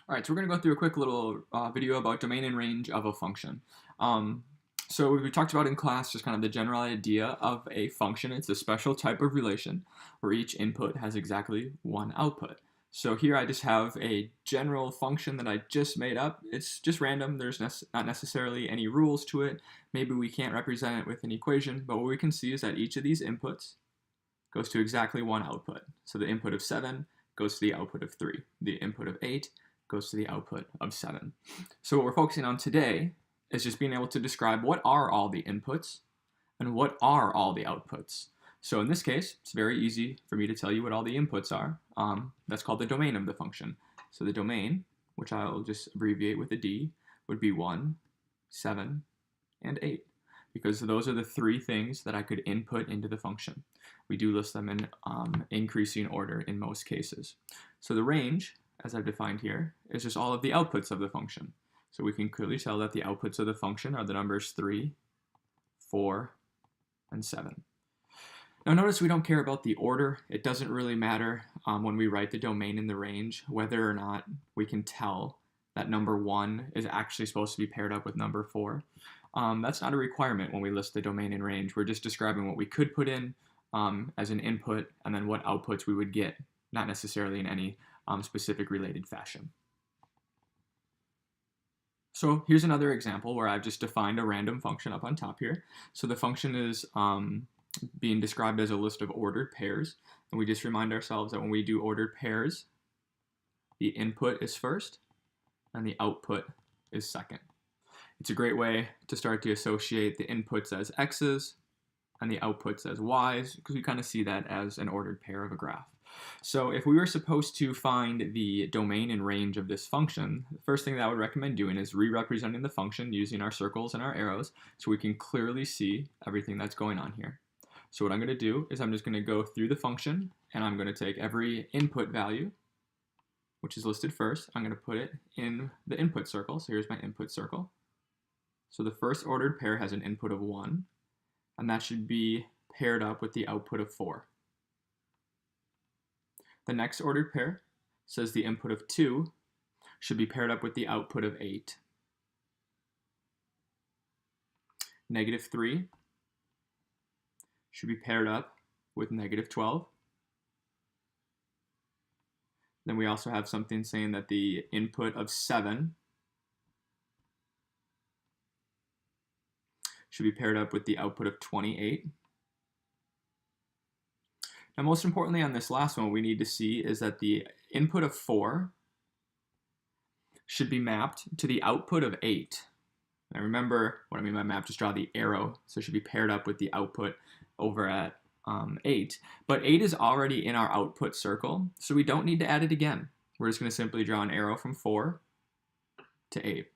All right, so we're going to go through a quick little video about domain and range of a function. So we talked about in class just kind of the general idea of a function. It's a special type of relation where each input has exactly one output. So here I just have a general function that I just made up. It's just random. There's not necessarily any rules to it. Maybe we can't represent it with an equation, but what we can see is that each of these inputs goes to exactly one output. So the input of 7 goes to the output of 3. The input of 8 goes to the output of 7. So what we're focusing on today is just being able to describe what are all the inputs and what are all the outputs. So in this case, it's very easy for me to tell you what all the inputs are. That's called the domain of the function. So the domain, which I'll just abbreviate with a D, would be 1, 7, and 8, because those are the three things that I could input into the function. We do list them in increasing order in most cases. So the range, as I've defined here, is just all of the outputs of the function. So we can clearly tell that the outputs of the function are the numbers 3, 4, and 7. Now notice we don't care about the order. It doesn't really matter when we write the domain in the range whether or not we can tell that number 1 is actually supposed to be paired up with number 4. That's not a requirement when we list the domain and range. We're just describing what we could put in as an input and then what outputs we would get, not necessarily in any specific related fashion. So here's another example where I've just defined a random function up on top here. So the function is being described as a list of ordered pairs. And we just remind ourselves that when we do ordered pairs, the input is first and the output is second. It's a great way to start to associate the inputs as x's and the outputs as y's, because we kind of see that as an ordered pair of a graph. So if we were supposed to find the domain and range of this function, the first thing that I would recommend doing is re-representing the function using our circles and our arrows so we can clearly see everything that's going on here. So what I'm going to do is I'm just going to go through the function and I'm going to take every input value, which is listed first. I'm going to put it in the input circle. So here's my input circle. So the first ordered pair has an input of 1, and that should be paired up with the output of 4. The next ordered pair says the input of 2 should be paired up with the output of 8. Negative 3 should be paired up with negative 12. Then we also have something saying that the input of 7 should be paired up with the output of 28. Now, most importantly on this last one, what we need to see is that the input of 4 should be mapped to the output of 8. Now remember what I mean by map, just draw the arrow. So it should be paired up with the output over at 8. But 8 is already in our output circle, so we don't need to add it again. We're just going to simply draw an arrow from 4 to 8.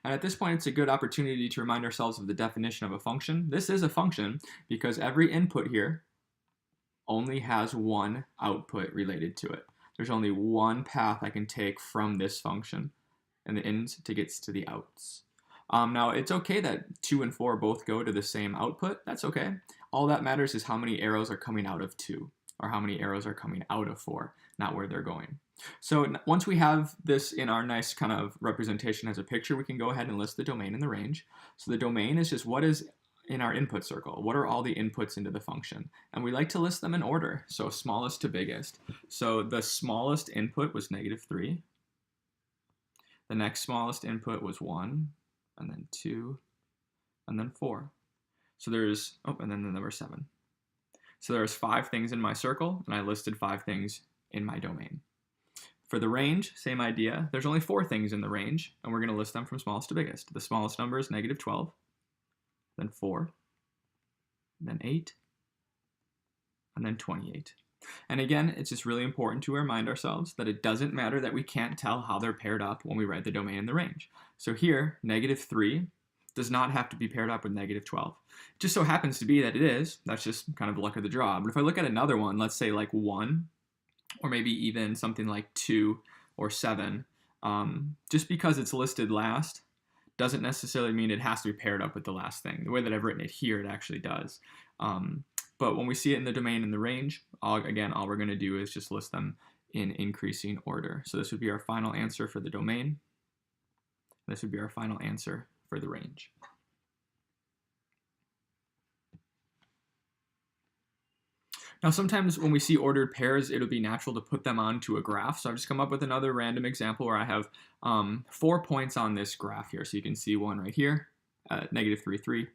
And at this point, it's a good opportunity to remind ourselves of the definition of a function. This is a function because every input here only has one output related to it. There's only one path I can take from this function, and the ins to gets to the outs. Now, it's okay that 2 and 4 both go to the same output. That's okay. All that matters is how many arrows are coming out of 2, or how many arrows are coming out of 4, not where they're going. So once we have this in our nice kind of representation as a picture, we can go ahead and list the domain and the range. So the domain is just what is in our input circle. What are all the inputs into the function? And we like to list them in order, so smallest to biggest. So the smallest input was negative 3. The next smallest input was 1, and then 2, and then 4. So there's, and then the number 7. So there's 5 things in my circle, and I listed 5 things in my domain. For the range, same idea. There's only 4 things in the range, and we're going to list them from smallest to biggest. The smallest number is negative 12. Then 4, then 8, and then 28. And again, it's just really important to remind ourselves that it doesn't matter that we can't tell how they're paired up when we write the domain and the range. So here, negative 3 does not have to be paired up with negative 12. It just so happens to be that it is. That's just kind of the luck of the draw. But if I look at another one, let's say like 1, or maybe even something like 2 or 7, just because it's listed last doesn't necessarily mean it has to be paired up with the last thing. The way that I've written it here, it actually does. But when we see it in the domain and the range, all we're going to do is just list them in increasing order. So this would be our final answer for the domain. This would be our final answer for the range. Now, sometimes when we see ordered pairs, it'll be natural to put them onto a graph. So I've just come up with another random example where I have 4 points on this graph here. So you can see one right here, -3, 3.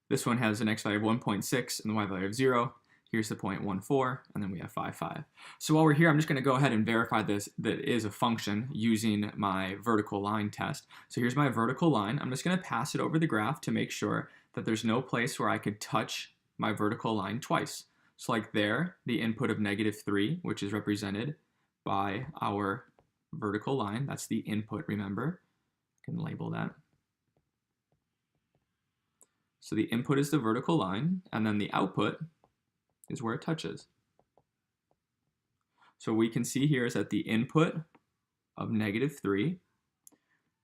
This one has an x value of 1.6 and the y value of 0. Here's the point 1, 4, and then we have 5, 5. So while we're here, I'm just going to go ahead and verify this that it is a function using my vertical line test. So here's my vertical line. I'm just going to pass it over the graph to make sure that there's no place where I could touch my vertical line twice. So like there, the input of -3, which is represented by our vertical line, that's the input, remember. I can label that. So the input is the vertical line, and then the output is where it touches. So we can see here is that the input of -3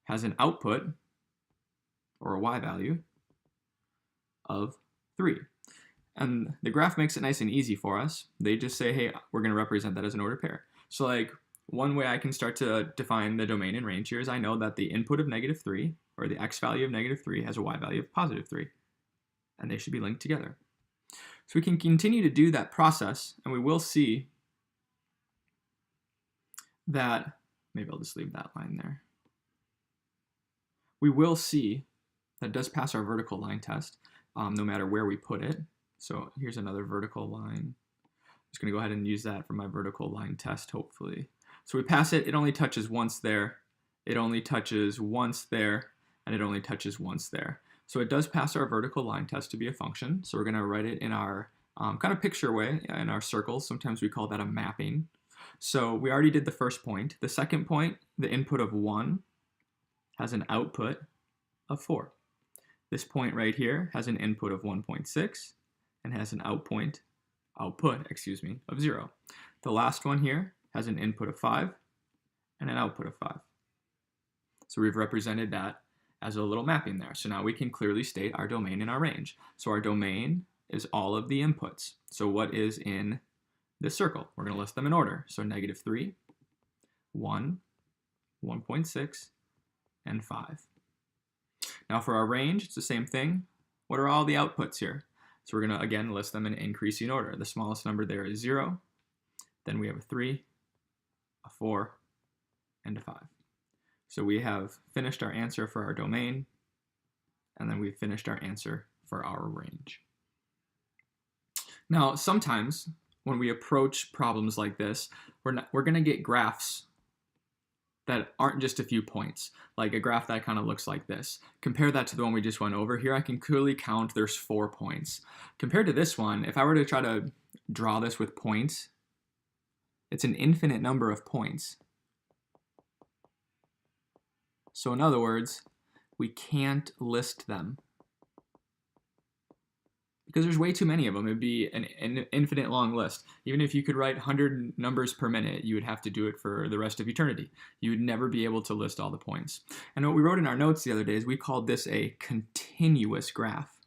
has an output, or a y value, of 3. And the graph makes it nice and easy for us. They just say, hey, we're going to represent that as an ordered pair. So like one way I can start to define the domain and range here is I know that the input of -3, or the x value of -3, has a y value of +3. And they should be linked together. So we can continue to do that process, and we will see that, maybe I'll just leave that line there. We will see that it does pass our vertical line test, no matter where we put it. So here's another vertical line. I'm just going to go ahead and use that for my vertical line test, hopefully. So we pass it, it only touches once there, it only touches once there, and it only touches once there. So it does pass our vertical line test to be a function. So we're going to write it in our kind of picture way, in our circles. Sometimes we call that a mapping. So we already did the first point. The second point, the input of 1 has an output of 4. This point right here has an input of 1.6 and has an output of 0. The last one here has an input of 5 and an output of 5. So we've represented that as a little mapping there. So now we can clearly state our domain and our range. So our domain is all of the inputs. So what is in this circle? We're going to list them in order. So -3, 1, 1.6, and 5. Now for our range, it's the same thing. What are all the outputs here? So we're going to, again, list them in increasing order. The smallest number there is 0. Then we have a 3, a 4, and a 5. So we have finished our answer for our domain, and then we've finished our answer for our range. Now, sometimes when we approach problems like this, we're going to get graphs that aren't just a few points, like a graph that kind of looks like this. Compare that to the one we just went over here. I can clearly count there's 4 points. Compared to this one, if I were to try to draw this with points, it's an infinite number of points. So in other words, we can't list them because there's way too many of them. It'd be an infinite long list. Even if you could write 100 numbers per minute, you would have to do it for the rest of eternity. You would never be able to list all the points. And what we wrote in our notes the other day is we called this a continuous graph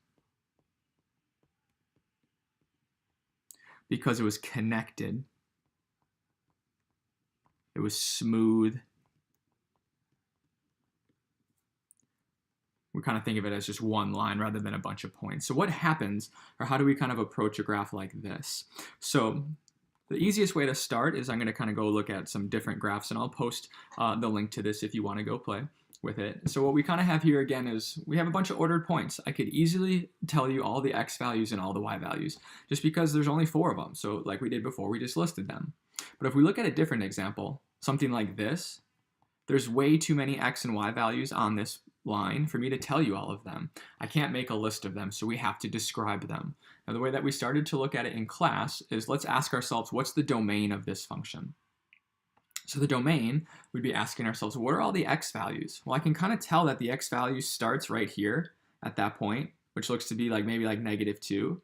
because it was connected. It was smooth. We kind of think of it as just one line rather than a bunch of points. So what happens, or how do we kind of approach a graph like this? So the easiest way to start is I'm going to kind of go look at some different graphs, and I'll post the link to this if you want to go play with it. So what we kind of have here again is we have a bunch of ordered points. I could easily tell you all the x values and all the y values just because there's only 4 of them. So like we did before, we just listed them. But if we look at a different example, something like this, there's way too many x and y values on this line for me to tell you all of them. I can't make a list of them, so we have to describe them. Now the way that we started to look at it in class is let's ask ourselves, what's the domain of this function? So the domain, we'd be asking ourselves, what are all the x values? Well, I can kind of tell that the x value starts right here at that point, which looks to be like maybe like -2.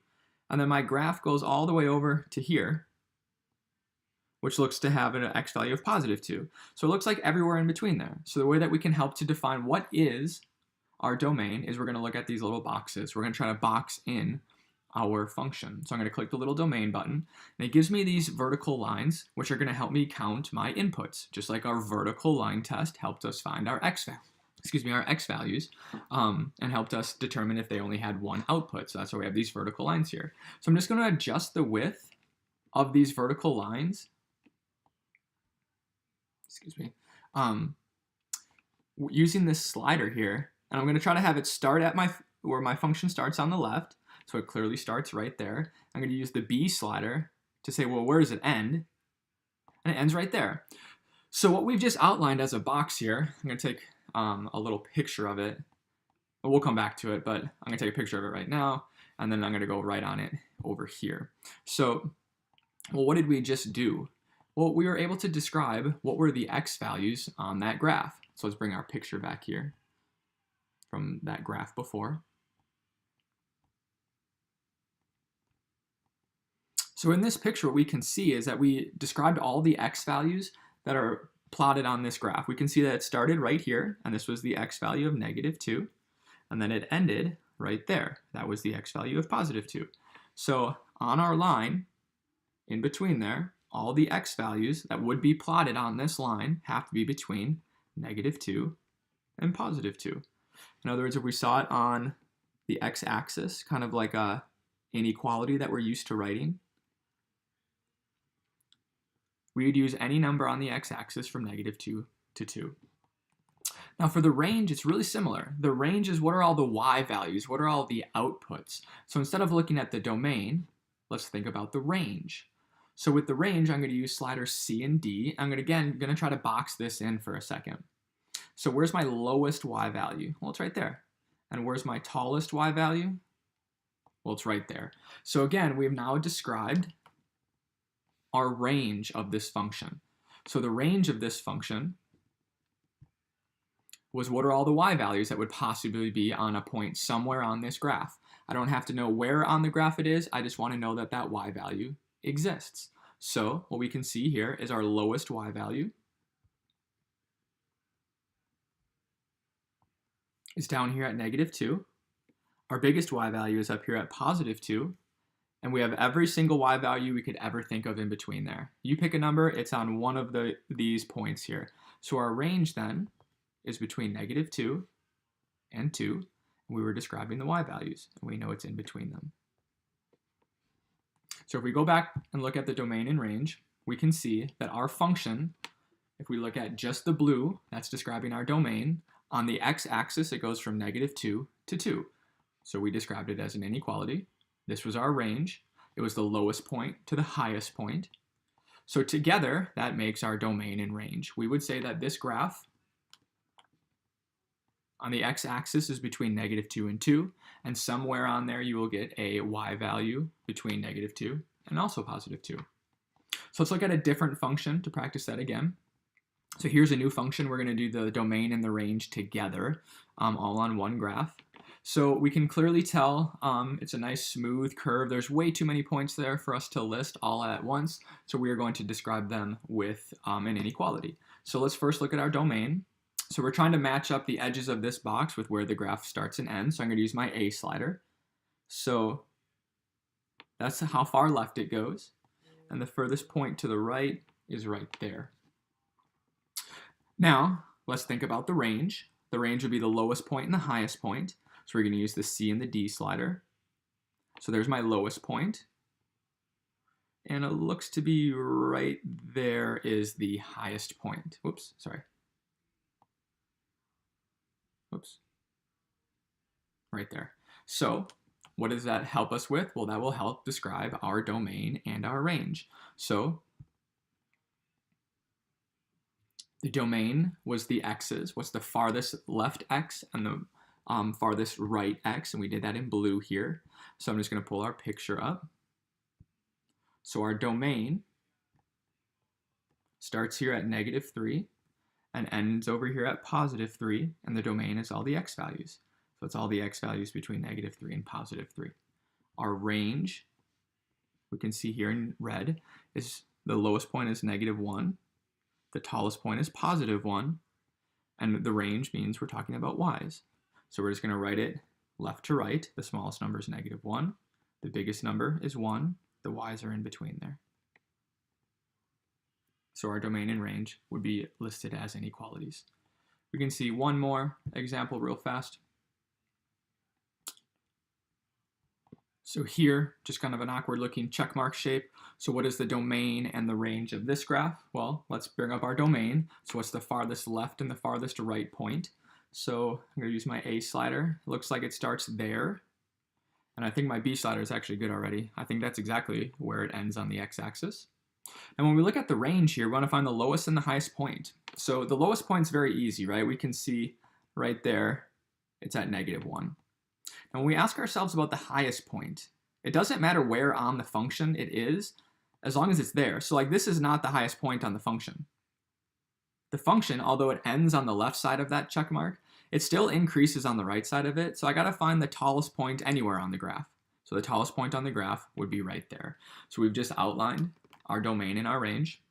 And then my graph goes all the way over to here, which looks to have an x value of +2. So it looks like everywhere in between there. So the way that we can help to define what is our domain is we're going to look at these little boxes. We're going to try to box in our function. So I'm going to click the little domain button, and it gives me these vertical lines, which are going to help me count my inputs, just like our vertical line test helped us find our x values, and helped us determine if they only had one output. So that's why we have these vertical lines here. So I'm just going to adjust the width of these vertical lines, using this slider here, and I'm going to try to have it start at where my function starts on the left. So it clearly starts right there. I'm going to use the B slider to say, well, where does it end? And it ends right there. So what we've just outlined as a box here, I'm going to take a little picture of it. We'll come back to it, but I'm going to take a picture of it right now, and then I'm going to go right on it over here. So, well, what did we just do? Well, we were able to describe what were the x values on that graph. So let's bring our picture back here from that graph before. So in this picture, what we can see is that we described all the x values that are plotted on this graph. We can see that it started right here, and this was the x value of -2, and then it ended right there. That was the x value of +2. So on our line, in between there, all the x values that would be plotted on this line have to be between -2 and +2. In other words, if we saw it on the x-axis, kind of like a inequality that we're used to writing, we would use any number on the x-axis from -2 to 2. Now for the range, it's really similar. The range is what are all the y values, what are all the outputs. So instead of looking at the domain, let's think about the range. So with the range, I'm going to use sliders C and D. I'm going to try to box this in for a second. So where's my lowest y value? Well, it's right there. And where's my tallest y value? Well, it's right there. So again, we've now described our range of this function. So the range of this function was what are all the y values that would possibly be on a point somewhere on this graph. I don't have to know where on the graph it is, I just want to know that that y value exists. So what we can see here is our lowest y value is down here at -2. Our biggest y value is up here at +2. And we have every single y value we could ever think of in between there. You pick a number, it's on one of these points here. So our range then is between -2 and 2. And we were describing the y values, and we know it's in between them. So if we go back and look at the domain and range, we can see that our function, if we look at just the blue, that's describing our domain. On the x-axis, it goes from -2 to 2. So we described it as an inequality. This was our range. It was the lowest point to the highest point. So together, that makes our domain and range. We would say that this graph on the x-axis is between -2 and 2, and somewhere on there you will get a y value between -2 and also +2. So let's look at a different function to practice that again. So here's a new function. We're going to do the domain and the range together, all on one graph. So we can clearly tell it's a nice smooth curve. There's way too many points there for us to list all at once. So we are going to describe them with an inequality. So let's first look at our domain. So we're trying to match up the edges of this box with where the graph starts and ends. So I'm going to use my A slider. So that's how far left it goes. And the furthest point to the right is right there. Now, let's think about the range. The range would be the lowest point and the highest point. So we're going to use the C and the D slider. So there's my lowest point. And it looks to be right there is the highest point. Whoops, sorry. Whoops. Right there. So what does that help us with? Well, that will help describe our domain and our range. So the domain was the x's. What's the farthest left x and the farthest right x, and we did that in blue here. So I'm just going to pull our picture up. So our domain starts here at -3 and ends over here at +3, and the domain is all the x values. So it's all the x values between -3 and +3. Our range, we can see here in red, is the lowest point is -1, the tallest point is +1, and the range means we're talking about y's. So we're just going to write it left to right. The smallest number is -1. The biggest number is 1. The y's are in between there. So our domain and range would be listed as inequalities. We can see one more example real fast. So here, just kind of an awkward looking check mark shape. So what is the domain and the range of this graph? Well, let's bring up our domain. So what's the farthest left and the farthest right point? So I'm going to use my A slider. It looks like it starts there. And I think my B slider is actually good already. I think that's exactly where it ends on the x-axis. And when we look at the range here, we want to find the lowest and the highest point. So the lowest point is very easy, right? We can see right there, it's at -1. And when we ask ourselves about the highest point, it doesn't matter where on the function it is, as long as it's there. So like this is not the highest point on the function. The function, although it ends on the left side of that check mark, it still increases on the right side of it. So I got to find the tallest point anywhere on the graph. So the tallest point on the graph would be right there. So we've just outlined our domain and our range.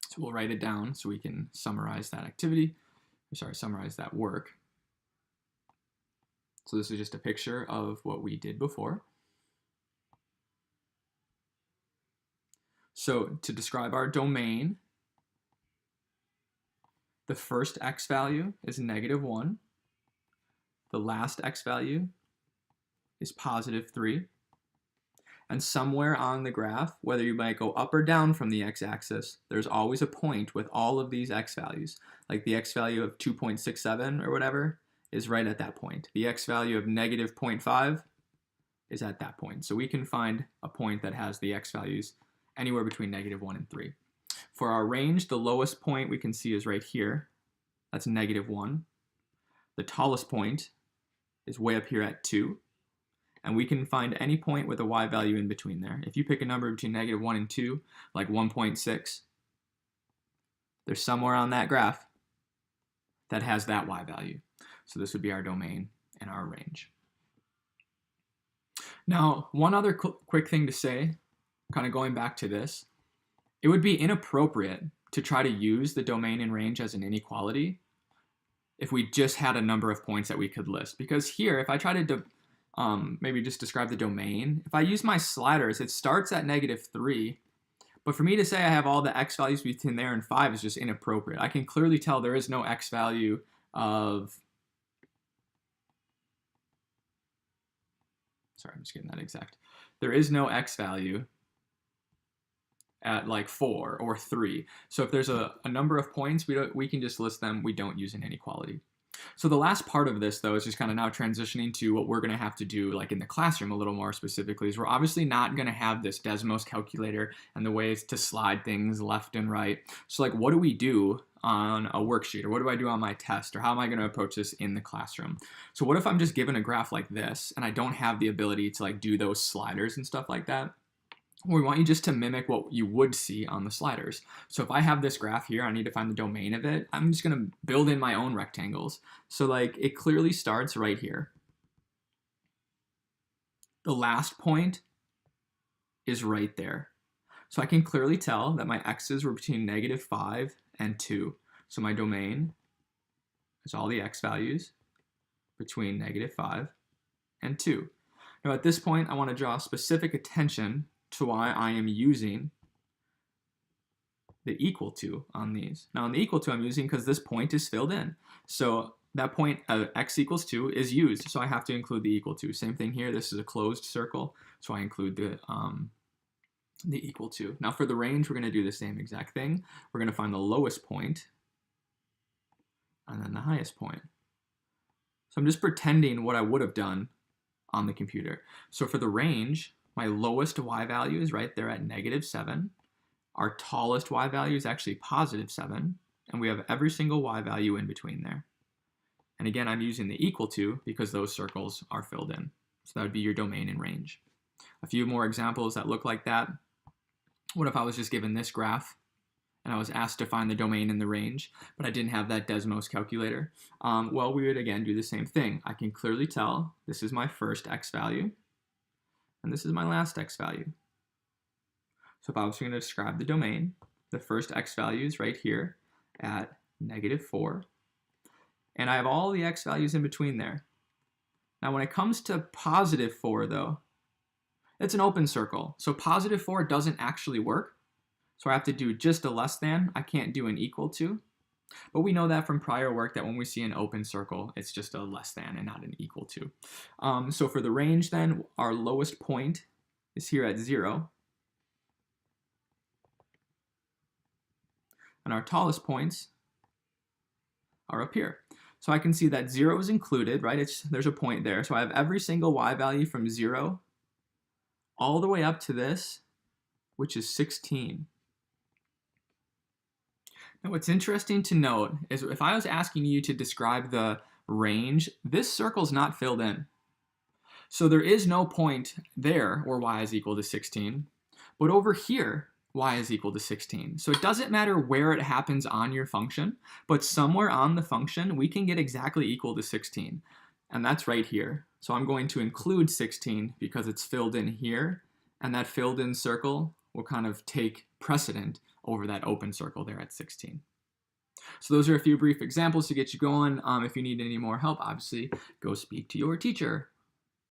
So we'll write it down so we can summarize that activity. Summarize that work. So this is just a picture of what we did before. So to describe our domain, the first x value is -1. The last x value is +3. And somewhere on the graph, whether you might go up or down from the x-axis, there's always a point with all of these x values. Like the x value of 2.67 or whatever is right at that point. The x value of -0.5 is at that point. So we can find a point that has the x values anywhere between -1 and 3. For our range, the lowest point we can see is right here. That's -1. The tallest point is way up here at 2. And we can find any point with a y value in between there. If you pick a number between -1 and 2, like 1.6, there's somewhere on that graph that has that y value. So this would be our domain and our range. Now, one other quick thing to say, kind of going back to this, it would be inappropriate to try to use the domain and range as an inequality if we just had a number of points that we could list. Because here, if I try to maybe just describe the domain, if I use my sliders, it starts at -3. But for me to say I have all the x values between there and 5 is just inappropriate. I can clearly tell there is no x value of... Sorry, I'm just getting that exact. There is no x value at like 4 or 3. So if there's a number of points, we can just list them. We don't use an inequality. So the last part of this, though, is just kind of now transitioning to what we're going to have to do like in the classroom a little more specifically, is we're obviously not going to have this Desmos calculator and the ways to slide things left and right. So like, what do we do on a worksheet, or what do I do on my test, or how am I going to approach this in the classroom? So what if I'm just given a graph like this and I don't have the ability to like do those sliders and stuff like that? We want you just to mimic what you would see on the sliders. So if I have this graph here, I need to find the domain of it. I'm just going to build in my own rectangles. So like it clearly starts right here. The last point is right there. So I can clearly tell that my x's were between -5 and 2. So my domain is all the x values between -5 and 2. Now at this point, I want to draw specific attention to why I am using the equal to on these. Now on the equal to I'm using because this point is filled in. So that point x equals 2 is used, so I have to include the equal to. Same thing here, this is a closed circle, so I include the equal to. Now for the range, we're going to do the same exact thing. We're going to find the lowest point and then the highest point. So I'm just pretending what I would have done on the computer. So for the range, my lowest y value is right there at -7. Our tallest y value is actually +7, and we have every single y value in between there. And again, I'm using the equal to because those circles are filled in. So that would be your domain and range. A few more examples that look like that. What if I was just given this graph and I was asked to find the domain and the range, but I didn't have that Desmos calculator? Well, we would again do the same thing. I can clearly tell this is my first x value, and this is my last x value. So if I was going to describe the domain, the first x value is right here at -4. And I have all the x values in between there. Now when it comes to positive 4 though, it's an open circle. So positive 4 doesn't actually work. So I have to do just a less than. I can't do an equal to. But we know that from prior work that when we see an open circle, it's just a less than and not an equal to. So for the range then, our lowest point is here at 0. And our tallest points are up here. So I can see that 0 is included, right? There's a point there. So I have every single y value from 0 all the way up to this, which is 16. Now what's interesting to note is if I was asking you to describe the range, this circle's not filled in. So there is no point there where y is equal to 16, but over here, y is equal to 16. So it doesn't matter where it happens on your function, but somewhere on the function, we can get exactly equal to 16. And that's right here. So I'm going to include 16 because it's filled in here, and that filled in circle will kind of take precedent over that open circle there at 16. So those are a few brief examples to get you going. If you need any more help, obviously, go speak to your teacher.